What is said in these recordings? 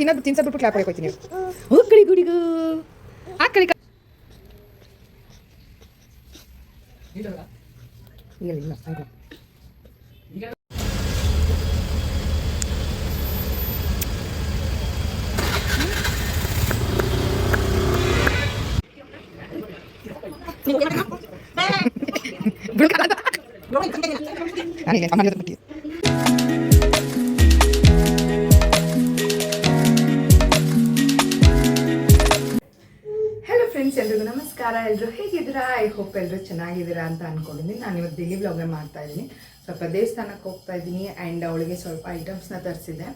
ನಾನು ತಿನ್ಸಬಿಟ್ಟು ಕ್ಲಾಪ್ ಹೊರಗೆ ಹೋಗ್ತೀನಿ. ಹೋಗ್ಕಳಿ ಗುಡಿಗೂ ಹಾಕಳಿ ಇಲ್ಲ ಆಯ್ತು. ಹೆಲೋ ಫ್ರೆಂಡ್ಸ್, ಎಲ್ರಿಗೂ ನಮಸ್ಕಾರ. ಎಲ್ಲರೂ ಹೇಗಿದ್ದೀರಾ? ಐ ಹೋಪ್ ಎಲ್ಲರೂ ಚೆನ್ನಾಗಿದ್ದೀರಾ ಅಂತ ಅಂದ್ಕೊಂಡಿದ್ದೀನಿ. ನಾನು ಇವತ್ತು ಡೈಲಿ ಬ್ಲಾಗೇ ಮಾಡ್ತಾ ಇದ್ದೀನಿ. ಸ್ವಲ್ಪ ದೇವಸ್ಥಾನಕ್ಕೆ ಹೋಗ್ತಾ ಇದ್ದೀನಿ ಆ್ಯಂಡ್ ಅವಳಿಗೆ ಸ್ವಲ್ಪ ಐಟಮ್ಸ್ನ ತರಿಸಿದ್ದೆ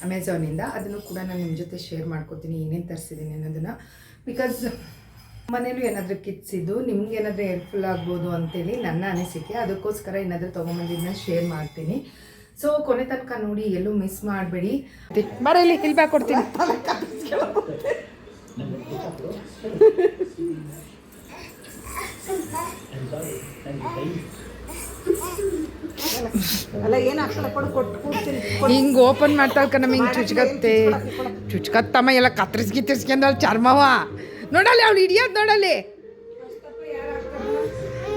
ಅಮೆಝಾನಿಂದ. ಅದನ್ನು ಕೂಡ ನಾನು ನಿಮ್ಮ ಜೊತೆ ಶೇರ್ ಮಾಡ್ಕೊತೀನಿ ಏನೇನು ತರಿಸಿದ್ದೀನಿ ಅನ್ನೋದನ್ನು. ಬಿಕಾಸ್ ಮನೇಲೂ ಏನಾದರೂ ಕಿಟ್ಸಿದ್ದು ನಿಮ್ಗೆ ಏನಾದರೂ ಹೆಲ್ಪ್ಫುಲ್ ಆಗ್ಬೋದು ಅಂತೇಳಿ ನನ್ನ ಅನಿಸಿಕೆ. ಅದಕ್ಕೋಸ್ಕರ ಏನಾದರೂ ತೊಗೊಂಬಂದಿದ್ದನ್ನ ಶೇರ್ ಮಾಡ್ತೀನಿ. ಸೊ ಕೊನೆ ತನಕ ನೋಡಿ, ಎಲ್ಲೂ ಮಿಸ್ ಮಾಡಬೇಡಿ. ಬರಲಿ ಇಲ್ಲಿ ಬ್ಯಾಗ್ ಕೊಡ್ತೀನಿ. ಹಿಂಗೆ ಓಪನ್ ಮಾಡ್ತಾಳ್ಕ ನಮಗೆ ಹಿಂಗೆ ಚುಚ್ಕತ್ತಮ್ಮ ಎಲ್ಲ ಕತ್ತರಿಸ್ಕೊಂಡಲ್ಲಿ ಚರ್ಮವ ನೋಡಲ್ಲಿ ಅವಳು ಹಿಡಿಯೋದು ನೋಡಲ್ಲಿ.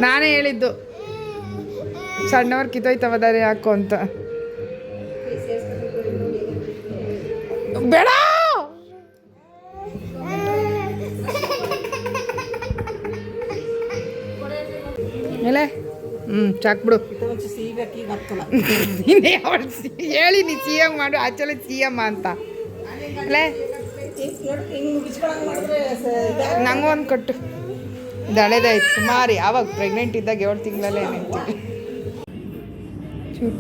ನಾನೇ ಹೇಳಿದ್ದು ಸಣ್ಣವ್ರು ಕಿತ್ತೋಯ್ತವದಾರೆ ಯಾಕೋ ಅಂತ. ಬೇಡ ಮೇಲೆ ಚಾಕ್ ಬಿಡು. ಇನ್ನೇ ಅವಳು ಹೇಳಿ ನೀ ಸಿ ಎಮ್ ಮಾಡು, ಆಚಲೆ ಸಿ ಎಮ್ ಅಂತ ಅಲ್ಲೇ ನಂಗೂ ಒಂದು ಕೊಟ್ಟು. ದಳೆದಾಯ್ತು ಸುಮಾರು. ಯಾವಾಗ ಪ್ರೆಗ್ನೆಂಟ್ ಇದ್ದಾಗ 7 ತಿಂಗಳಲ್ಲೇ ನಿಂತೀವಿ.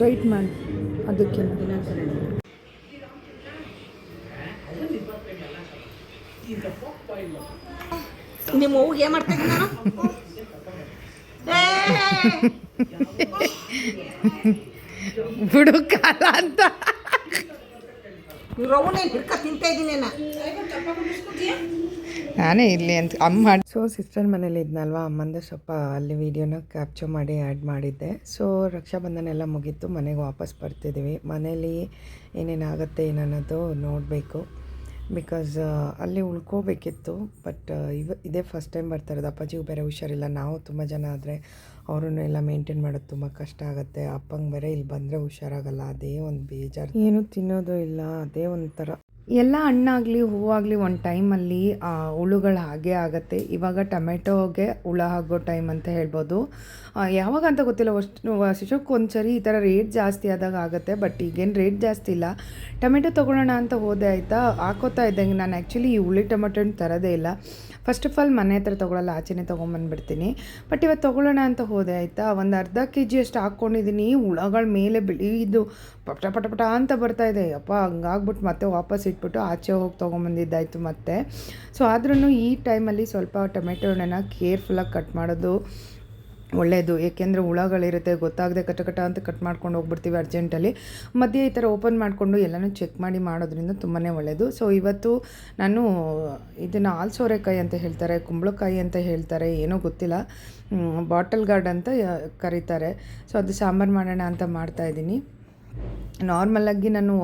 ಟೈಟ್ ಮಾಡಿ ಅದಕ್ಕೆ ನಿಮ್ಮ ಅವ್ಗೆ ಏನು ಮಾಡ್ತಾ ಇದ್ದೀನಿ ನಾನು? ಬಿಡು ಕಾಲ ಅಂತ ಹಿಡ್ಕ ತಿಂತಾ ಇದ್ದೀನಿ ನಾನೇ ಇರಲಿ ಅಂತ ಅಮ್ಮ. ಸೊ ಸಿಸ್ಟರ್ ಮನೇಲಿ ಇದ್ನಲ್ವ, ಅಮ್ಮಂದು ಸ್ವಲ್ಪ ಅಲ್ಲಿ ವೀಡಿಯೋನ ಕ್ಯಾಪ್ಚರ್ ಮಾಡಿ ಆ್ಯಡ್ ಮಾಡಿದ್ದೆ. ಸೊ ರಕ್ಷಾಬಂಧನ ಎಲ್ಲ ಮುಗೀತು, ಮನೆಗೆ ವಾಪಸ್ ಬರ್ತಿದ್ದೀವಿ. ಮನೇಲಿ ಏನೇನಾಗುತ್ತೆ ಏನನ್ನೋದು ನೋಡಬೇಕು. ಬಿಕಾಸ್ ಅಲ್ಲಿ ಉಳ್ಕೋಬೇಕಿತ್ತು. ಬಟ್ ಇದೇ ಫಸ್ಟ್ ಟೈಮ್ ಬರ್ತಾ ಇರೋದು. ಅಪ್ಪಾಜಿಗೂ ಬೇರೆ ಹುಷಾರಿಲ್ಲ. ನಾವು ತುಂಬ ಜನ ಆದರೆ ಅವ್ರನ್ನೂ ಎಲ್ಲ ಮೇಂಟೈನ್ ಮಾಡೋದು ತುಂಬ ಕಷ್ಟ ಆಗುತ್ತೆ. ಅಪ್ಪಂಗೆ ಬೇರೆ ಇಲ್ಲಿ ಬಂದರೆ ಹುಷಾರಾಗಲ್ಲ. ಅದೇ ಒಂದು ಬೇಜಾರು. ಏನೂ ತಿನ್ನೋದು ಇಲ್ಲ, ಅದೇ ಒಂಥರ. ಎಲ್ಲ ಹಣ್ಣಾಗಲಿ ಹೂವಾಗಲಿ ಒಂದು ಟೈಮಲ್ಲಿ ಹುಳುಗಳು ಹಾಗೇ ಆಗುತ್ತೆ. ಇವಾಗ ಟೊಮೆಟೋಗೆ ಹುಳ ಆಗೋ ಟೈಮ್ ಅಂತ ಹೇಳ್ಬೋದು. ಯಾವಾಗ ಅಂತ ಗೊತ್ತಿಲ್ಲ. ವರ್ಷಕ್ಕೆ ಒಂದು ಸರಿ ಈ ಥರ ರೇಟ್ ಜಾಸ್ತಿ ಆದಾಗ ಆಗುತ್ತೆ. ಬಟ್ ಈಗೇನು ರೇಟ್ ಜಾಸ್ತಿ ಇಲ್ಲ. ಟೊಮೆಟೊ ತೊಗೊಳ್ಳೋಣ ಅಂತ ಹೋದೆ ಆಯಿತಾ, ಹಾಕೋತಾ ಇದ್ದಂಗೆ ನಾನು ಆ್ಯಕ್ಚುಲಿ ಈ ಹುಳಿ ಟೊಮೆಟೊನ ತರೋದೇ ಇಲ್ಲ. ಫಸ್ಟ್ ಆಫ್ ಆಲ್ ಮನೆ ಹತ್ರ ತೊಗೊಳ್ಳಲ್ಲ, ಆಚೆನೇ ತೊಗೊಂಬಂದುಬಿಡ್ತೀನಿ. ಬಟ್ ಇವತ್ತು ತೊಗೊಳ್ಳೋಣ ಅಂತ ಹೋದೆ ಆಯಿತಾ, ಒಂದು ಅರ್ಧ kg ಅಷ್ಟು ಹಾಕ್ಕೊಂಡಿದ್ದೀನಿ. ಹುಳಗಳ ಮೇಲೆ ಬಿಳಿದು ಪಟ ಪಟ ಪಟ ಅಂತ ಬರ್ತಾಯಿದೆ. ಅಪ್ಪ ಹಂಗಾಗ್ಬಿಟ್ಟು ಮತ್ತೆ ವಾಪಸ್ ಇಟ್ಬಿಟ್ಟು ಆಚೆ ಹೋಗಿ ತೊಗೊಂಬಂದಿದ್ದಾಯಿತು ಮತ್ತೆ. ಸೊ ಆದ್ರೂ ಈ ಟೈಮಲ್ಲಿ ಸ್ವಲ್ಪ ಟೊಮೆಟೊನ ಕೇರ್ಫುಲ್ಲಾಗಿ ಕಟ್ ಮಾಡೋದು ಒಳ್ಳೆಯದು. ಏಕೆಂದರೆ ಹುಳಗಳಿರುತ್ತೆ, ಗೊತ್ತಾಗದೆ ಕಟ ಅಂತ ಕಟ್ ಮಾಡ್ಕೊಂಡು ಹೋಗ್ಬಿಡ್ತೀವಿ ಅರ್ಜೆಂಟಲ್ಲಿ. ಮಧ್ಯೆ ಈ ಥರ ಓಪನ್ ಮಾಡಿಕೊಂಡು ಎಲ್ಲನೂ ಚೆಕ್ ಮಾಡಿ ಮಾಡೋದ್ರಿಂದ ತುಂಬಾ ಒಳ್ಳೆಯದು. ಸೊ ಇವತ್ತು ನಾನು ಇದನ್ನು ಆಲ್ಸೋರೆಕಾಯಿ ಅಂತ ಹೇಳ್ತಾರೆ, ಕುಂಬಳಕಾಯಿ ಅಂತ ಹೇಳ್ತಾರೆ, ಏನೋ ಗೊತ್ತಿಲ್ಲ, ಬಾಟಲ್ ಗಾರ್ಡ್ ಅಂತ ಕರೀತಾರೆ. ಸೊ ಅದು ಸಾಂಬಾರು ಮಾಡೋಣ ಅಂತ ಮಾಡ್ತಾಯಿದ್ದೀನಿ. ನಾರ್ಮಲಾಗಿ ನಾನು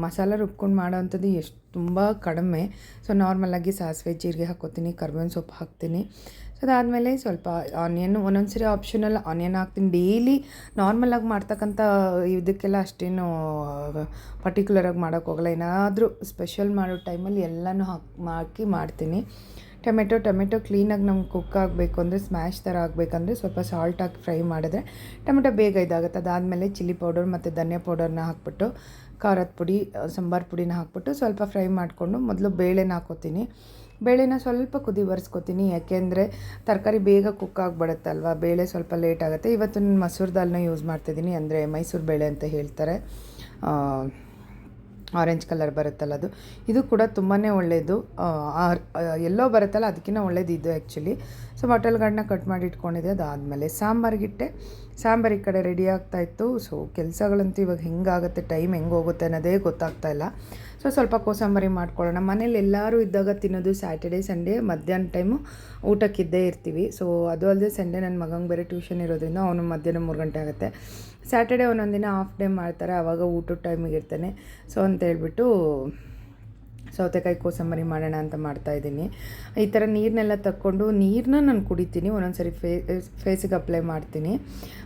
ಮಸಾಲ ರುಬ್ಕೊಂಡು ಮಾಡೋ ಅಂಥದ್ದು ತುಂಬ ಕಡಿಮೆ. ಸೊ ನಾರ್ಮಲಾಗಿ ಸಾಸಿವೆ ಜೀರಿಗೆ ಹಾಕ್ಕೋತೀನಿ, ಕರ್ಬೇವಿನ ಸೊಪ್ಪು ಹಾಕ್ತೀನಿ. ಸೊ ಅದಾದಮೇಲೆ ಸ್ವಲ್ಪ ಆನಿಯನ್, ಒಂದೊಂದು ಸರಿ ಆಪ್ಷನಲ್ ಆನಿಯನ್ ಹಾಕ್ತೀನಿ. ಡೈಲಿ ನಾರ್ಮಲಾಗಿ ಮಾಡ್ತಕ್ಕಂಥ ಇದಕ್ಕೆಲ್ಲ ಅಷ್ಟೇನು ಪರ್ಟಿಕ್ಯುಲರಾಗಿ ಮಾಡೋಕ್ಕೋಗಲ್ಲ. ಏನಾದರೂ ಸ್ಪೆಷಲ್ ಮಾಡೋ ಟೈಮಲ್ಲಿ ಎಲ್ಲನೂ ಹಾಕಿ ಮಾಡ್ತೀನಿ. ಟೊಮೆಟೊ ಕ್ಲೀನಾಗಿ ನಮ್ಗೆ ಕುಕ್ ಆಗಬೇಕು ಅಂದರೆ, ಸ್ಮ್ಯಾಶ್ ಥರ ಆಗಬೇಕಂದ್ರೆ ಸ್ವಲ್ಪ ಸಾಲ್ಟ್ ಹಾಕಿ ಫ್ರೈ ಮಾಡಿದ್ರೆ ಟೊಮೆಟೊ ಬೇಗ ಇದಾಗುತ್ತೆ. ಅದಾದಮೇಲೆ ಚಿಲ್ಲಿ ಪೌಡರ್ ಮತ್ತು ಧನಿಯಾ ಪೌಡರ್ನ ಹಾಕ್ಬಿಟ್ಟು, ಖಾರದ ಪುಡಿ, ಸಾಂಬಾರು ಪುಡಿನ ಹಾಕ್ಬಿಟ್ಟು ಸ್ವಲ್ಪ ಫ್ರೈ ಮಾಡಿಕೊಂಡು ಮೊದಲು ಬೇಳೆನ ಹಾಕ್ಕೋತೀನಿ. ಬೇಳೆನ ಸ್ವಲ್ಪ ಕುದಿ ಬರ್ಸ್ಕೊತೀನಿ. ಯಾಕೆಂದರೆ ತರಕಾರಿ ಬೇಗ ಕುಕ್ ಆಗಿಬಿಡುತ್ತಲ್ವ, ಬೇಳೆ ಸ್ವಲ್ಪ ಲೇಟ್ ಆಗುತ್ತೆ. ಇವತ್ತು ನಾನು ಮಸೂರು ದಾಲ್ನ ಯೂಸ್ ಮಾಡ್ತಿದ್ದೀನಿ, ಅಂದರೆ ಮೈಸೂರು ಬೇಳೆ ಅಂತ ಹೇಳ್ತಾರೆ. ಆರೆಂಜ್ ಕಲರ್ ಬರುತ್ತಲ್ಲ ಅದು. ಇದು ಕೂಡ ತುಂಬಾ ಒಳ್ಳೆಯದು. ಎಲ್ಲೋ ಬರುತ್ತಲ್ಲ ಅದಕ್ಕಿಂತ ಒಳ್ಳೇದು ಇದು ಆ್ಯಕ್ಚುಲಿ. ಸೊ ಬಾಟಲ್ಗಳನ್ನ ಕಟ್ ಮಾಡಿ ಇಟ್ಕೊಂಡಿದ್ದೆ. ಅದಾದಮೇಲೆ ಸಾಂಬಾರಿಗಿಟ್ಟೆ. ಸಾಂಬಾರು ಈ ಕಡೆ ರೆಡಿ ಆಗ್ತಾಯಿತ್ತು. ಸೊ ಕೆಲಸಗಳಂತೂ ಇವಾಗ ಹೆಂಗಾಗುತ್ತೆ, ಟೈಮ್ ಹೆಂಗೆ ಹೋಗುತ್ತೆ ಅನ್ನೋದೇ ಗೊತ್ತಾಗ್ತಾಯಿಲ್ಲ. ಸೊ ಸ್ವಲ್ಪ ಕೋಸಂಬರಿ ಮಾಡ್ಕೊಳ್ಳೋಣ. ಮನೇಲಿ ಎಲ್ಲರೂ ಇದ್ದಾಗ ತಿನ್ನೋದು ಸ್ಯಾಟರ್ಡೇ ಸಂಡೇ ಮಧ್ಯಾಹ್ನ ಟೈಮು ಊಟಕ್ಕಿದ್ದೇ ಇರ್ತೀವಿ. ಸೊ ಅದು ಅಲ್ಲದೆ ಸಂಡೇ ನನ್ನ ಮಗಂಗೆ ಬೇರೆ ಟ್ಯೂಷನ್ ಇರೋದ್ರಿಂದ ಅವನು ಮಧ್ಯಾಹ್ನ 3 ಗಂಟೆ ಆಗುತ್ತೆ. ಸ್ಯಾಟರ್ಡೇ ಒಂದೊಂದು ದಿನ ಹಾಫ್ ಡೇ ಮಾಡ್ತಾರೆ, ಆವಾಗ ಊಟದ ಟೈಮಿಗೆ ಇರ್ತಾನೆ. ಸೊ ಅಂತ ಹೇಳ್ಬಿಟ್ಟು ಸೌತೆಕಾಯಿ ಕೋಸಂಬರಿ ಮಾಡೋಣ ಅಂತ ಮಾಡ್ತಾಯಿದ್ದೀನಿ. ಈ ಥರ ನೀರನ್ನೆಲ್ಲ ತಕ್ಕೊಂಡು ನೀರನ್ನ ನಾನು ಕುಡಿತೀನಿ, ಒಂದೊಂದು ಸರಿ ಫೇಸಿಗೆ ಅಪ್ಲೈ ಮಾಡ್ತೀನಿ.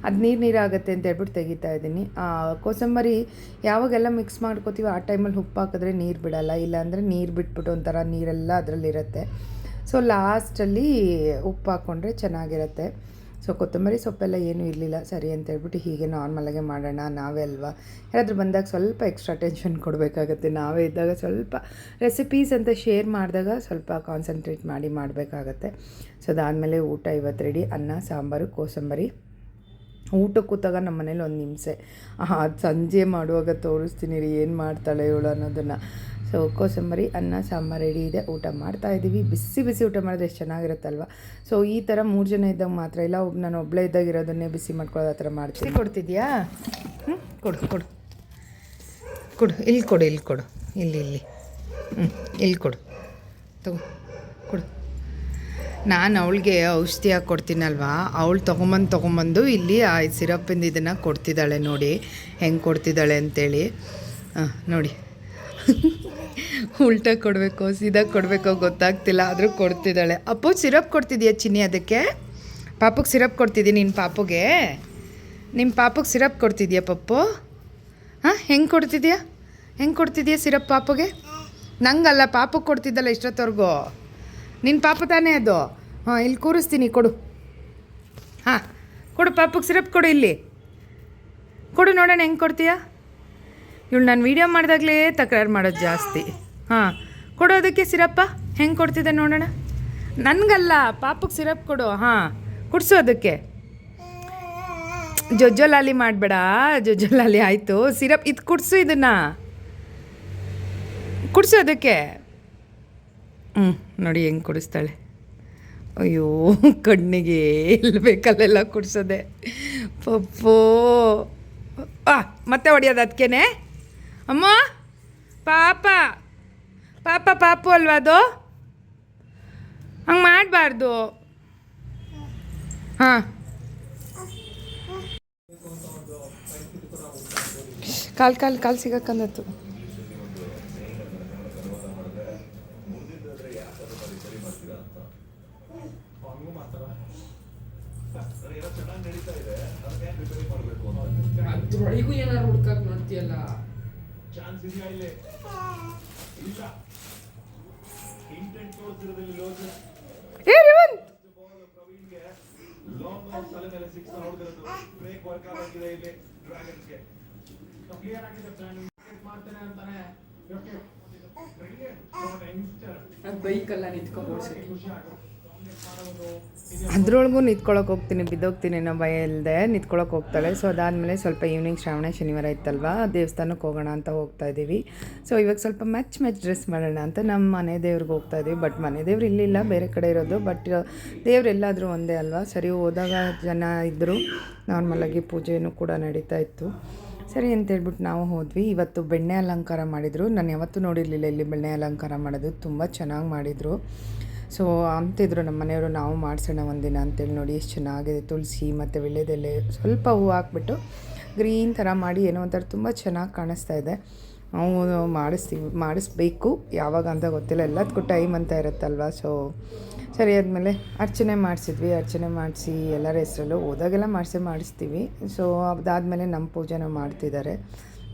ಅದು ನೀರಾಗುತ್ತೆ ಅಂತ ಹೇಳ್ಬಿಟ್ಟು ತೆಗಿತಾ ಇದ್ದೀನಿ. ಕೋಸಂಬರಿ ಯಾವಾಗೆಲ್ಲ ಮಿಕ್ಸ್ ಮಾಡ್ಕೋತೀವಿ ಆ ಟೈಮಲ್ಲಿ ಉಪ್ಪು ಹಾಕಿದ್ರೆ ನೀರು ಬಿಡಲ್ಲ, ಇಲ್ಲಾಂದರೆ ನೀರು ಬಿಟ್ಬಿಟ್ಟು ಒಂಥರ ನೀರೆಲ್ಲ ಅದರಲ್ಲಿರುತ್ತೆ. ಸೊ ಲಾಸ್ಟಲ್ಲಿ ಉಪ್ಪು ಹಾಕ್ಕೊಂಡ್ರೆ ಚೆನ್ನಾಗಿರುತ್ತೆ. ಸೊ ಕೊತ್ತಂಬರಿ ಸೊಪ್ಪೆಲ್ಲ ಏನೂ ಇರಲಿಲ್ಲ, ಸರಿ ಅಂತ ಹೇಳ್ಬಿಟ್ಟು ಹೀಗೆ ನಾರ್ಮಲಾಗೆ ಮಾಡೋಣ, ನಾವೇ ಅಲ್ವಾ. ಯಾರಾದರೂ ಬಂದಾಗ ಸ್ವಲ್ಪ ಎಕ್ಸ್ಟ್ರಾ ಟೆನ್ಷನ್ ಕೊಡಬೇಕಾಗತ್ತೆ, ನಾವೇ ಇದ್ದಾಗ ಸ್ವಲ್ಪ ರೆಸಿಪೀಸ್ ಅಂತ ಶೇರ್ ಮಾಡಿದಾಗ ಸ್ವಲ್ಪ ಕಾನ್ಸಂಟ್ರೇಟ್ ಮಾಡಿ ಮಾಡಬೇಕಾಗತ್ತೆ. ಸೊ ಅದಾದಮೇಲೆ ಊಟ ಇವತ್ತು ರೆಡಿ, ಅನ್ನ ಸಾಂಬಾರು ಕೋಸಂಬರಿ. ಊಟಕ್ಕೆ ಕೂತಾಗ ನಮ್ಮ ಮನೇಲಿ ಒಂದು ಹಿಂಸೆ, ಅದು ಸಂಜೆ ಮಾಡುವಾಗ ತೋರಿಸ್ತೀನಿ ರೀ ಏನು ಮಾಡ್ತಾಳೆ ಇವಳು ಅನ್ನೋದನ್ನು. ಸೊ ಕೋಸಂಬರಿ ಅನ್ನ ಸಾಂಬಾರು ರೆಡಿ ಇದೆ, ಊಟ ಮಾಡ್ತಾಯಿದ್ದೀವಿ. ಬಿಸಿ ಬಿಸಿ ಊಟ ಮಾಡಿದ್ರೆ ಎಷ್ಟು ಚೆನ್ನಾಗಿರುತ್ತಲ್ವ. ಸೊ ಈ ಥರ 3 ಜನ ಇದ್ದಾಗ ಮಾತ್ರ, ಇಲ್ಲ ನಾನು ಒಬ್ಬಳೇ ಇದ್ದಾಗ ಇರೋದನ್ನೇ ಬಿಸಿ ಮಾಡ್ಕೊಳ್ಳೋದು ಆ ಥರ ಮಾಡ್ತೀನಿ. ಕೊಡ್ತಿದ್ಯಾ? ಕೊಡು ಕೊಡು ಕೊಡು, ಇಲ್ಲಿ ಕೊಡು, ಇಲ್ಲಿ ಕೊಡು, ಇಲ್ಲಿ ಇಲ್ಲಿ ಕೊಡು, ತಗೋ ಕೊಡು. ನಾನು ಅವಳಿಗೆ ಔಷಧಿ ಹಾಕಿ ಕೊಡ್ತೀನಲ್ವ, ಅವಳು ತೊಗೊಂಬಂದು ಇಲ್ಲಿ ಆ ಸಿರಪ್ಪಿಂದ ಇದನ್ನು ಕೊಡ್ತಿದ್ದಾಳೆ. ನೋಡಿ ಹೆಂಗೆ ಕೊಡ್ತಿದ್ದಾಳೆ ಅಂತೇಳಿ. ನೋಡಿ ಉಲ್ಟಾ ಕೊಡಬೇಕು ಸೀದಾ ಕೊಡಬೇಕೋ ಗೊತ್ತಾಗ್ತಿಲ್ಲ, ಆದರೂ ಕೊಡ್ತಿದ್ದಾಳೆ. ಅಪ್ಪು ಸಿರಪ್ ಕೊಡ್ತಿದ್ಯಾ ಚಿನ್ನಿ? ಅದಕ್ಕೆ ಪಾಪುಗೆ ಸಿರಪ್ ಕೊಡ್ತಿದ್ದೀನಿ. ನಿನ್ನ ಪಾಪುಗೆ, ನಿಮ್ಮ ಪಾಪುಗೆ ಸಿರಪ್ ಕೊಡ್ತಿದ್ಯಾ ಪಪ್ಪು? ಹೆಂಗೆ ಕೊಡ್ತಿದ್ಯಾ ಸಿರಪ್ ಪಾಪುಗೆ? ನಂಗಲ್ಲ, ಪಾಪುಗೆ ಕೊಡ್ತಿದ್ದಲ್ಲ ಇಷ್ಟೊತ್ತವರೆಗೂ. ನಿನ್ನ ಪಾಪು ತಾನೇ ಅದು. ಇಲ್ಲಿ ಕೂರಿಸ್ತೀನಿ, ಕೊಡು. ಕೊಡು ಪಾಪುಗೆ ಸಿರಪ್ ಕೊಡು, ಇಲ್ಲಿ ಕೊಡು ನೋಡೋಣ ಹೆಂಗೆ ಕೊಡ್ತೀಯಾ. ಇವಳು ನಾನು ವೀಡಿಯೋ ಮಾಡಿದಾಗಲೇ ತಕರಾರು ಮಾಡೋದು ಜಾಸ್ತಿ. ಕೊಡೋದಕ್ಕೆ ಸಿರಪ್ಪ ಹೆಂಗೆ ಕೊಡ್ತಿದ್ದೆ ನೋಡೋಣ. ನನಗಲ್ಲ, ಪಾಪಕ್ಕೆ ಸಿರಪ್ ಕೊಡು. ಕುಡಿಸು ಅದಕ್ಕೆ. ಜೊಜ್ಜೋಲಾಲಿ ಮಾಡಬೇಡ, ಜೊಜ್ಜೋಲಾಲಿ ಆಯಿತು. ಸಿರಪ್ ಇದು ಕುಡಿಸು, ಇದನ್ನು ಕುಡಿಸು ಅದಕ್ಕೆ. ನೋಡಿ ಹೆಂಗೆ ಕುಡಿಸ್ತಾಳೆ. ಅಯ್ಯೋ ಕಣ್ಣಿಗೆ ಎಲ್ಲಿ ಬೇಕಲ್ಲೆಲ್ಲ ಕುಡಿಸೋದೆ ಪಪ್ಪು. ಮತ್ತೆ ಹೊಡಿಯೋದು ಅದಕ್ಕೇನೆ. ಅಮ್ಮ ಪಾಪು ಅಲ್ವಾ ಅದು? ಹಂಗೆ ಮಾಡಬಾರ್ದು. ಕಾಲು ಸಿಗಕ್ಕಂದತ್ತು. ಅದ್ರೊಳಗೂ ಏನಾರು ಹುಡ್ಕಕ್ ನೋಡ್ತೀಯಲ್ಲ. ಬೈಕಲ್ಲ ನಿಂತ್ಕೊಂಡು ಅದ್ರೊಳಗೂ ನಿಂತ್ಕೊಳಕ್ಕೆ ಹೋಗ್ತೀನಿ, ಬಿದ್ದೋಗ್ತೀನಿ ಅನ್ನೋ ಭಯ ಇಲ್ಲದೆ ನಿಂತ್ಕೊಳಕ್ಕೆ ಹೋಗ್ತಾಳೆ. ಸೊ ಅದಾದಮೇಲೆ ಸ್ವಲ್ಪ ಈವ್ನಿಂಗ್ ಶ್ರಾವಣ ಶನಿವಾರ ಇತ್ತಲ್ವ, ದೇವಸ್ಥಾನಕ್ಕೆ ಹೋಗೋಣ ಅಂತ ಹೋಗ್ತಾ ಇದ್ದೀವಿ. ಸೊ ಇವಾಗ ಸ್ವಲ್ಪ ಮ್ಯಾಚ್ ಡ್ರೆಸ್ ಮಾಡೋಣ ಅಂತ ನಮ್ಮ ಮನೆ ದೇವ್ರಿಗೆ ಹೋಗ್ತಾ ಇದ್ದೀವಿ. ಬಟ್ ಮನೆ ದೇವ್ರು ಇಲ್ಲಿಲ್ಲ, ಬೇರೆ ಕಡೆ ಇರೋದು. ಬಟ್ ದೇವ್ರೆಲ್ಲಾದರೂ ಒಂದೇ ಅಲ್ವಾ. ಸರಿ ಹೋದಾಗ ಜನ ಇದ್ದರು, ನಾರ್ಮಲಾಗಿ ಪೂಜೆನೂ ಕೂಡ ನಡೀತಾ ಇತ್ತು. ಸರಿ ಅಂತೇಳ್ಬಿಟ್ಟು ನಾವು ಹೋದ್ವಿ. ಇವತ್ತು ಬೆಣ್ಣೆ ಅಲಂಕಾರ ಮಾಡಿದರು. ನಾನು ಯಾವತ್ತೂ ನೋಡಿರಲಿಲ್ಲ ಇಲ್ಲಿ ಬೆಣ್ಣೆ ಅಲಂಕಾರ ಮಾಡೋದು, ತುಂಬ ಚೆನ್ನಾಗಿ ಮಾಡಿದರು. ಸೊ ಅಂತಿದ್ರು ನಮ್ಮ ಮನೆಯವರು, ನಾವು ಮಾಡಿಸೋಣ ಒಂದಿನ ಅಂತೇಳಿ. ನೋಡಿ ಎಷ್ಟು ಚೆನ್ನಾಗಿದೆ. ತುಳಸಿ ಮತ್ತು ವೀಳ್ಯದೆಲೆ ಸ್ವಲ್ಪ ಹೂವು ಹಾಕ್ಬಿಟ್ಟು ಗ್ರೀನ್ ಥರ ಮಾಡಿ ಏನೋ ಒಂಥರ ತುಂಬ ಚೆನ್ನಾಗಿ ಕಾಣಿಸ್ತಾ ಇದೆ. ನಾವು ಮಾಡಿಸ್ಬೇಕು, ಯಾವಾಗ ಅಂತ ಗೊತ್ತಿಲ್ಲ, ಎಲ್ಲದಕ್ಕೂ ಟೈಮ್ ಅಂತ ಇರುತ್ತಲ್ವ. ಸೊ ಸರಿ ಆದಮೇಲೆ ಅರ್ಚನೆ ಮಾಡಿಸಿದ್ವಿ. ಅರ್ಚನೆ ಮಾಡಿಸಿ ಎಲ್ಲರ ಹೆಸರಲ್ಲೂ ಹೋದಾಗೆಲ್ಲ ಮಾಡಿಸ್ತೀವಿ. ಸೊ ಅದಾದಮೇಲೆ ನಮ್ಮ ಪೂಜೆನೂ ಮಾಡ್ತಿದ್ದಾರೆ.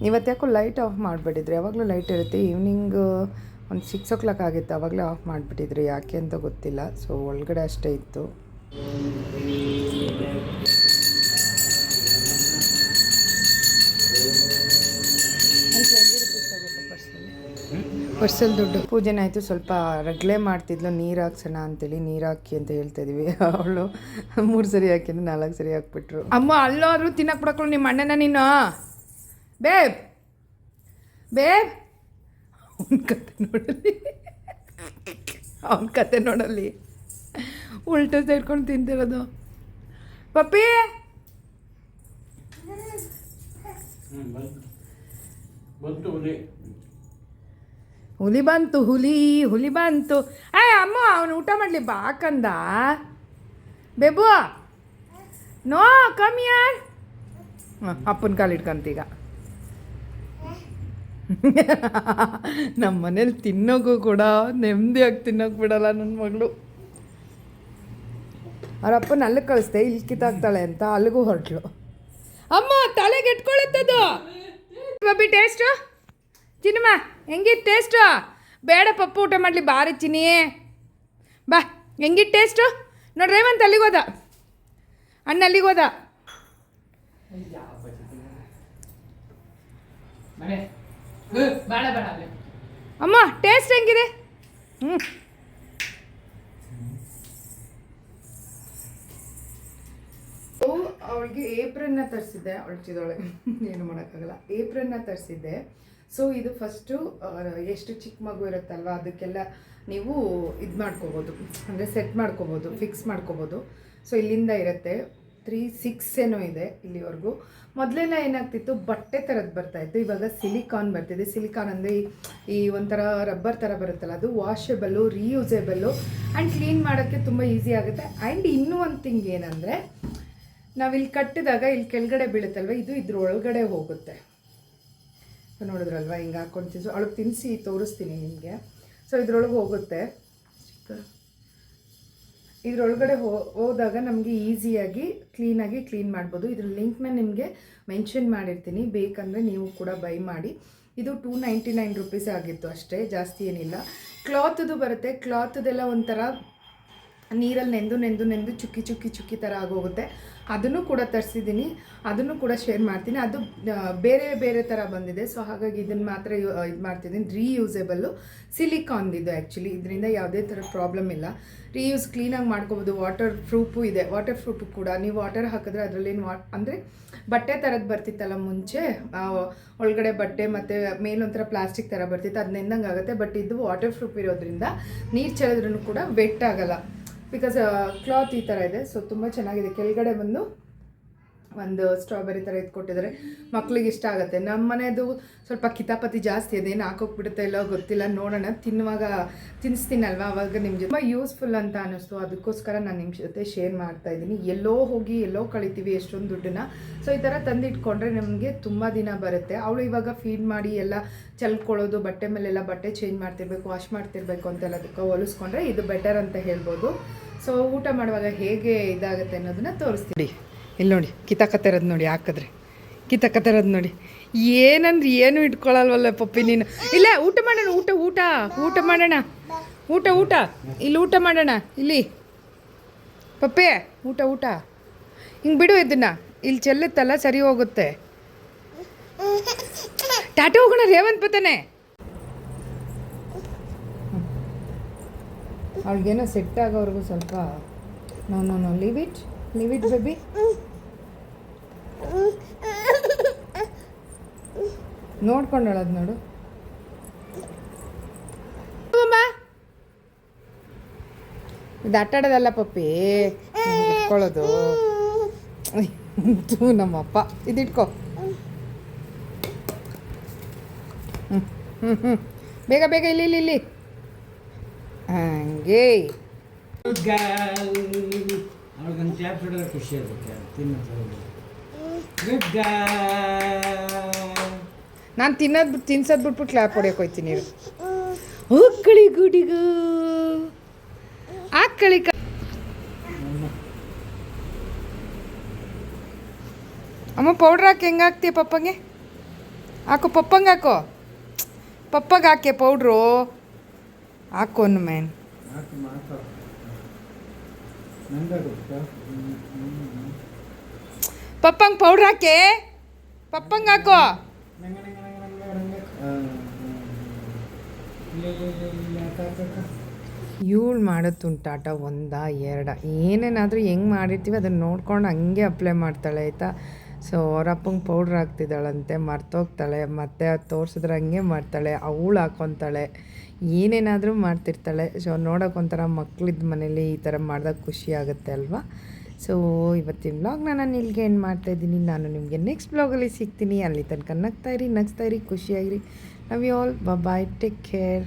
ಇವತ್ತು ಯಾಕೋ ಲೈಟ್ ಆಫ್ ಮಾಡಿಬಿಟ್ಟಿದ್ರು. ಯಾವಾಗಲೂ ಲೈಟ್ ಇರುತ್ತೆ. ಈವ್ನಿಂಗ್ ಒಂದು 6 o'clock ಆಗಿತ್ತು, ಆವಾಗಲೇ ಆಫ್ ಮಾಡಿಬಿಟ್ಟಿದ್ರು, ಯಾಕೆ ಅಂತ ಗೊತ್ತಿಲ್ಲ. ಸೊ ಒಳಗಡೆ ಅಷ್ಟೇ ಇತ್ತು. ಪರ್ಸಲ್ ದುಡ್ಡು. ಪೂಜೆನ ಆಯಿತು. ಸ್ವಲ್ಪ ರಗಳೆ ಮಾಡ್ತಿದ್ಲು, ನೀರು ಹಾಕ್ಸೋಣ ಅಂತೇಳಿ. ನೀರು ಹಾಕಿ ಅಂತ ಹೇಳ್ತಾಯಿದ್ವಿ. ಅವಳು 3 ಸರಿ ಹಾಕಿದ್ದು 4 ಸರಿ ಹಾಕ್ಬಿಟ್ರು. ಅಮ್ಮ ಅಲ್ಲಾದರೂ ತಿನ್ನಕ್ಕೆ ಬಿಡಕ್ಕಳು ನಿಮ್ಮ ಅಣ್ಣನ ನೀನು. ಬೇಬ್ ಅವನ ಕತೆ ನೋಡಲ್ಲಿ ಉಲ್ಟ ಸೇರ್ಕೊಂಡು ತಿಂತಿರೋದು. ಪಪ್ಪಿ ಹುಲಿ ಬಂತು ಹುಲಿ ಬಂತು. ಅಮ್ಮ ಅವನು ಊಟ ಮಾಡಲಿ ಬಾಕಂದ ಬೇಬು. ನೋ ಕಮ್ ಯಾರ್. ಅಪ್ಪನ ಕಾಲು ಇಟ್ಕೊಂತೀಗ. ನಮ್ಮ ಮನೇಲಿ ತಿನ್ನೋಕ್ಕೂ ಕೂಡ ನೆಮ್ಮದಿಯಾಗಿ ತಿನ್ನೋಕೆ ಬಿಡಲ್ಲ ನನ್ನ ಮಗಳು. ಅವ್ರ ಅಪ್ಪನ ಅಲ್ಲಿಗೆ ಕಳಿಸ್ದೆ, ಇಲ್ಲಿ ಕಿತ್ತಾಕ್ತಾಳೆ ಅಂತ ಅಲ್ಲಿಗೂ ಹೊರಟ್ಲು. ಅಮ್ಮ ತಲೆಗೆ ಇಟ್ಕೊಳ್ಳುತ್ತದು. ಬಬ್ಬಿ ಟೇಸ್ಟು ಚಿನ್ನಮ್ಮ ಹೆಂಗಿತ್ತು ಟೇಸ್ಟು? ಬೇಡ ಪಪ್ಪು ಊಟ ಮಾಡಲಿ ಬಾರಿ ಚಿನ್ನಿ. ಬಾ ಹೆಂಗಿತ್ತು ಟೇಸ್ಟು? ನೋಡಿ ರೇವಂತ್ ಅಲ್ಲಿಗೆ ಹೋದ, ಅಣ್ಣ ಅಲ್ಲಿಗೆ ಹೋದ. ಅಮ್ಮ ಟೇಸ್ಟ್ ಹೆಂಗಿದೆ? ಅವಳಿಗೆ ಏಪ್ರನ್ನ ತರಿಸಿದ್ದೆ, ಹೊಳ್ಚಿದವಳೆ ಏನು ಮಾಡೋಕ್ಕಾಗಲ್ಲ. ಏಪ್ರನ್ನ ತರಿಸಿದ್ದೆ. ಸೊ ಇದು ಫಸ್ಟು ಎಷ್ಟು ಚಿಕ್ಕ ಮಗು ಇರುತ್ತಲ್ವ ಅದಕ್ಕೆಲ್ಲ ನೀವು ಇದು ಮಾಡ್ಕೋಬೋದು, ಅಂದರೆ ಸೆಟ್ ಮಾಡ್ಕೋಬೋದು, ಫಿಕ್ಸ್ ಮಾಡ್ಕೋಬೋದು. ಸೊ ಇಲ್ಲಿಂದ ಇರುತ್ತೆ 3-6 ಏನೋ ಇದೆ ಇಲ್ಲಿವರೆಗೂ. ಮೊದಲೆಲ್ಲ ಏನಾಗ್ತಿತ್ತು ಬಟ್ಟೆ ಥರದ್ದು ಬರ್ತಾಯಿತ್ತು, ಇವಾಗ ಸಿಲಿಕಾನ್ ಬರ್ತಿದೆ. ಸಿಲಿಕಾನ್ ಅಂದರೆ ಈ ಒಂಥರ ರಬ್ಬರ್ ಥರ ಬರುತ್ತಲ್ಲ, ಅದು ವಾಷೆಬಲ್ಲು, ರೀಯೂಸೇಬಲ್ಲು ಆ್ಯಂಡ್ ಕ್ಲೀನ್ ಮಾಡೋಕ್ಕೆ ತುಂಬ ಈಸಿ ಆಗುತ್ತೆ. ಆ್ಯಂಡ್ ಇನ್ನೂ ಒಂದು ಥಿಂಗ್ ಏನಂದರೆ ನಾವಿಲ್ಲಿ ಕಟ್ಟಿದಾಗ ಇಲ್ಲಿ ಕೆಳಗಡೆ ಬೀಳುತ್ತಲ್ವ, ಇದು ಇದ್ರ ಒಳಗಡೆ ಹೋಗುತ್ತೆ. ನೋಡಿದ್ರಲ್ವ ಹಿಂಗೆ ಹಾಕೊಂಡು ಅವಳಿಗೆ ತಿನ್ನಿಸಿ ತೋರಿಸ್ತೀನಿ ನಿಮಗೆ. ಸೊ ಇದ್ರೊಳಗೆ ಹೋಗುತ್ತೆ. ಇದ್ರೊಳಗಡೆ ಹೋದಾಗ ನಮಗೆ ಈಸಿಯಾಗಿ ಕ್ಲೀನಾಗಿ ಕ್ಲೀನ್ ಮಾಡ್ಬೋದು. ಇದ್ರ ಲಿಂಕ್ನ ನಿಮಗೆ ಮೆನ್ಷನ್ ಮಾಡಿರ್ತೀನಿ, ಬೇಕಂದರೆ ನೀವು ಕೂಡ ಬೈ ಮಾಡಿ. ಇದು 299 ರುಪೀಸ್ ಆಗಿತ್ತು ಅಷ್ಟೇ, ಜಾಸ್ತಿ ಏನಿಲ್ಲ. ಕ್ಲಾತದು ಬರುತ್ತೆ, ಕ್ಲಾತದೆಲ್ಲ ಒಂಥರ ನೀರಲ್ಲಿ ನೆಂದು ಚುಕ್ಕಿ ಥರ ಆಗೋಗುತ್ತೆ. ಅದನ್ನು ಕೂಡ ತರಿಸಿದ್ದೀನಿ, ಅದನ್ನು ಕೂಡ ಶೇರ್ ಮಾಡ್ತೀನಿ. ಅದು ಬೇರೆ ಥರ ಬಂದಿದೆ. ಸೊ ಹಾಗಾಗಿ ಇದನ್ನು ಮಾತ್ರ ಇದು ಮಾಡ್ತಿದ್ದೀನಿ. ರೀಯೂಸೇಬಲ್ಲು ಸಿಲಿಕಾನ್ದಿದು ಆ್ಯಕ್ಚುಲಿ, ಇದರಿಂದ ಯಾವುದೇ ಥರ ಪ್ರಾಬ್ಲಮ್ ಇಲ್ಲ. ರೀಯೂಸ್ ಕ್ಲೀನಾಗಿ ಮಾಡ್ಕೋಬೋದು. ವಾಟರ್ ಪ್ರೂಫು ಇದೆ. ವಾಟರ್ ಪ್ರೂಫು ಕೂಡ ನೀವು ವಾಟರ್ ಹಾಕಿದ್ರೆ ಅದರಲ್ಲೇನು ಅಂದರೆ ಬಟ್ಟೆ ಥರದ್ದು ಬರ್ತಿತ್ತಲ್ಲ ಮುಂಚೆ, ಒಳಗಡೆ ಬಟ್ಟೆ ಮತ್ತು ಮೇಲೊಂಥರ ಪ್ಲಾಸ್ಟಿಕ್ ಥರ ಬರ್ತಿತ್ತು, ಅದು ನೆಂದಂಗೆ ಆಗುತ್ತೆ. ಬಟ್ ಇದು ವಾಟರ್ ಪ್ರೂಫ್ ಇರೋದ್ರಿಂದ ನೀರು ಚೆಲ್ಲಿದ್ರೂ ಕೂಡ ವೆಟ್ ಆಗಲ್ಲ. ಬಿಕಾಸ್ ಕ್ಲಾತ್ ಈ ಥರ ಇದೆ. ಸೊ ತುಂಬ ಚೆನ್ನಾಗಿದೆ. ಕೆಳಗಡೆ ಬಂದು ಒಂದು ಸ್ಟ್ರಾಬೆರಿ ಥರ ಇಟ್ಕೊಟ್ಟಿದ್ದಾರೆ, ಮಕ್ಳಿಗೆ ಇಷ್ಟ ಆಗುತ್ತೆ. ನಮ್ಮ ಮನೆಯದು ಸ್ವಲ್ಪ ಕಿತಾಪತಿ ಜಾಸ್ತಿ, ಅದೇನು ಹಾಕೋಕ್ಬಿಡುತ್ತೆ ಇಲ್ಲೋ ಗೊತ್ತಿಲ್ಲ, ನೋಡೋಣ. ತಿನ್ನುವಾಗ ತಿನ್ನಿಸ್ತೀನಲ್ವ, ಆವಾಗ ನಿಮ್ಮ ಜೊತೆ ತುಂಬ ಯೂಸ್ಫುಲ್ ಅಂತ ಅನ್ನಿಸ್ತು. ಅದಕ್ಕೋಸ್ಕರ ನಾನು ನಿಮ್ಮ ಜೊತೆ ಶೇರ್ ಮಾಡ್ತಾಯಿದ್ದೀನಿ. ಎಲ್ಲೋ ಹೋಗಿ ಎಲ್ಲೋ ಕಳಿತೀವಿ ಎಷ್ಟೊಂದು ದುಡ್ಡನ್ನ. ಸೊ ಈ ಥರ ತಂದಿಟ್ಕೊಂಡ್ರೆ ನಮಗೆ ತುಂಬ ದಿನ ಬರುತ್ತೆ. ಅವಳು ಇವಾಗ ಫೀಡ್ ಮಾಡಿ ಎಲ್ಲ ಚೆಲ್ಕೊಳ್ಳೋದು, ಬಟ್ಟೆ ಮೇಲೆಲ್ಲ ಬಟ್ಟೆ ಚೇಂಜ್ ಮಾಡ್ತಿರ್ಬೇಕು, ವಾಶ್ ಮಾಡ್ತಿರ್ಬೇಕು ಅಂತೆಲ್ಲದಕ್ಕೆ ಹೊಲಿಸ್ಕೊಂಡ್ರೆ ಇದು ಬೆಟರ್ ಅಂತ ಹೇಳ್ಬೋದು. ಸೊ ಊಟ ಮಾಡುವಾಗ ಹೇಗೆ ಇದಾಗುತ್ತೆ ಅನ್ನೋದನ್ನ ತೋರಿಸ್ತೀನಿ. ಇಲ್ಲಿ ನೋಡಿ ಕಿತಾಕತ್ತಿರೋದು ನೋಡಿ, ಹಾಕಿದ್ರೆ ಕಿತಾಕತ್ತಿರೋದು ನೋಡಿ. ಏನಂದ್ರೆ ಏನು ಇಟ್ಕೊಳ್ಳಲ್ವಲ್ಲ ಪಪ್ಪಿ ನೀನು. ಇಲ್ಲ ಊಟ ಮಾಡೋಣ, ಊಟ ಮಾಡೋಣ, ಊಟ ಇಲ್ಲಿ ಊಟ ಮಾಡೋಣ. ಇಲ್ಲಿ ಪಪ್ಪಿ ಊಟ ಹಿಂಗೆ ಬಿಡು, ಇದನ್ನು ಇಲ್ಲಿ ಚೆಲ್ಲುತ್ತಲ್ಲ ಸರಿ ಹೋಗುತ್ತೆ. ಟಾಟಾ ಹೋಗೋಣ, ರೇವಂತ್ ಬತ್ತಾನೆ. ಅವಳಿಗೇನೋ ಸೆಟ್ ಆಗೋವರೆಗೂ ಸ್ವಲ್ಪ ನೋ ಲೀವ್ ಇಟ್ ಬೇಬಿ. ನೋಡ್ಕೊಂಡಳದು ನೋಡು. ಇದು ಆಟಾಡೋದಲ್ಲ ಪಪ್ಪಿ, ಇಟ್ಕೊಳ್ಳೋದು. ನಮ್ಮಪ್ಪ ಇದಿಟ್ಕೊ. ಬೇಗ ಇಲ್ಲಿ ಹಂಗೆ. ಖುಷಿ ಆಗುತ್ತೆ. ನಾನು ತಿನ್ಸೋದು ಬಿಟ್ಬಿಟ್ಟು ಕ್ಲಾಪ್ ಹೊಡಿಯೋಕೆ ಹೋಗ್ತೀನಿ. ಹೋಗ್ಕಳಿ ಗುಡಿಗೂ ಆಕ್ಕಳಿ. ಅಮ್ಮ ಪೌಡ್ರ್ ಹಾಕಿ ಹೆಂಗೆ ಹಾಕ್ತೀಯ ಪಪ್ಪಂಗೆ? ಹಾಕು ಪಪ್ಪಂಗೆ, ಪಪ್ಪಗೆ ಹಾಕೆ ಪೌಡ್ರು ಹಾಕು ಅನ್ನು ಮ್ಯಾನ್. ಪಪ್ಪಂಗೆ ಪೌಡ್ರ್ ಹಾಕೆ, ಪಪ್ಪಂಗೆ ಹಾಕೋ. ಇವಳು ಮಾಡೋದು ತುಂಟಾಟ 1-2 ಏನೇನಾದರೂ ಹೆಂಗೆ ಮಾಡಿರ್ತೀವಿ ಅದನ್ನು ನೋಡ್ಕೊಂಡು ಹಂಗೆ ಅಪ್ಲೈ ಮಾಡ್ತಾಳೆ ಆಯಿತಾ. ಸೊ ಅವರಪ್ಪಂಗೆ ಪೌಡ್ರ್ ಹಾಕ್ತಿದ್ದಾಳಂತೆ, ಮರ್ತೋಗ್ತಾಳೆ, ಮತ್ತೆ ಅದು ತೋರಿಸಿದ್ರೆ ಹಂಗೆ ಮಾಡ್ತಾಳೆ, ಅವಳು ಹಾಕ್ಕೊತಾಳೆ, ಏನೇನಾದರೂ ಮಾಡ್ತಿರ್ತಾಳೆ. ಸೊ ನೋಡೋಕ್ಕೊಂಥರ ಮಕ್ಳಿದ್ದ ಮನೇಲಿ ಈ ಥರ ಮಾಡಿದಾಗ ಖುಷಿ ಆಗುತ್ತೆ ಅಲ್ವಾ. ಸೊ ಇವತ್ತಿನ ವ್ಲಾಗ್ನ ನಾನು ಇಲ್ಲಿಗೆ ಏನು ಮಾಡ್ತಾಯಿದ್ದೀನಿ. ನಾನು ನಿಮಗೆ ನೆಕ್ಸ್ಟ್ ವ್ಲಾಗಲ್ಲಿ ಸಿಗ್ತೀನಿ. ಅಲ್ಲಿ ತನಕ ನಗ್ತಾಯಿರಿ, ಖುಷಿಯಾಗಿರಿ. Love you all bye take care.